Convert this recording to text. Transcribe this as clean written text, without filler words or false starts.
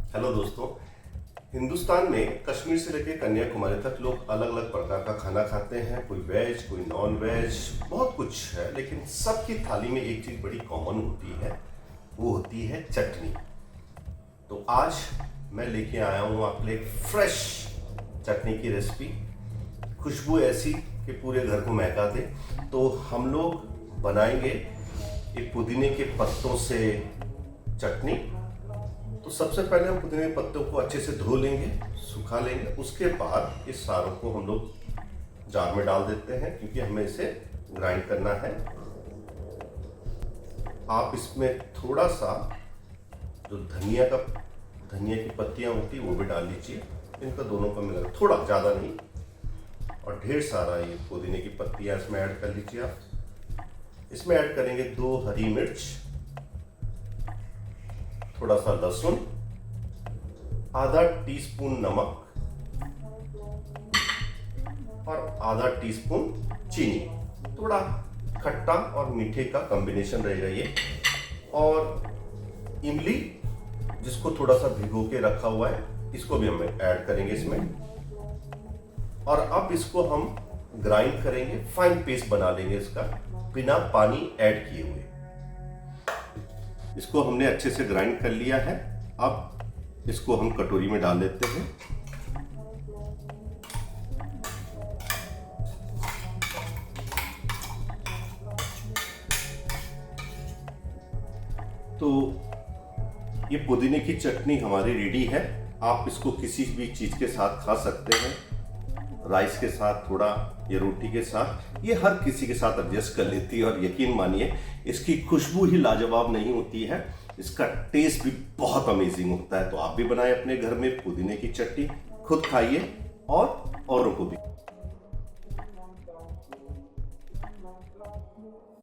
Hello दोस्तों। हिंदुस्तान में कश्मीर से लेकर कन्याकुमारी तक लोग अलग अलग प्रकार का खाना खाते हैं। कोई वेज, कोई नॉन वेज, बहुत कुछ है। लेकिन सबकी थाली में एक चीज़ बड़ी कॉमन होती है, वो होती है चटनी। तो आज मैं लेके आया हूँ आपके लिए फ्रेश चटनी की रेसिपी। खुशबू ऐसी कि पूरे घर को महका दे। तो हम लोग बनाएंगे ये पुदीने के पत्तों से चटनी। तो सबसे पहले हम पुदीने के पत्तों को अच्छे से धो लेंगे, सुखा लेंगे। उसके बाद इस सारों को हम लोग जार में डाल देते हैं, क्योंकि हमें इसे ग्राइंड करना है। आप इसमें थोड़ा सा जो धनिया की पत्तियां होती वो भी डाल लीजिए। इनका दोनों का मिला थोड़ा, ज़्यादा नहीं। और ढेर सारा ये पुदीने की पत्तियां इसमें ऐड कर लीजिए आप। इसमें ऐड करेंगे 2 हरी मिर्च, थोड़ा सा लहसुन, आधा टीस्पून नमक और आधा टीस्पून चीनी। थोड़ा खट्टा और मीठे का कॉम्बिनेशन रहेगा ये। और इमली, जिसको थोड़ा सा भिगो के रखा हुआ है, इसको भी हम ऐड करेंगे इसमें। और अब इसको हम ग्राइंड करेंगे, फाइन पेस्ट बना लेंगे इसका, बिना पानी ऐड किए हुए। इसको हमने अच्छे से ग्राइंड कर लिया है। अब इसको हम कटोरी में डाल लेते हैं। तो ये पुदीने की चटनी हमारी रेडी है। आप इसको किसी भी चीज के साथ खा सकते हैं, राइस के साथ थोड़ा या रोटी के साथ। ये हर किसी के साथ एडजस्ट कर लेती है। और यकीन मानिए, इसकी खुशबू ही लाजवाब नहीं होती है, इसका टेस्ट भी बहुत अमेजिंग होता है। तो आप भी बनाएं अपने घर में पुदीने की चटनी, खुद खाइए और औरों को भी।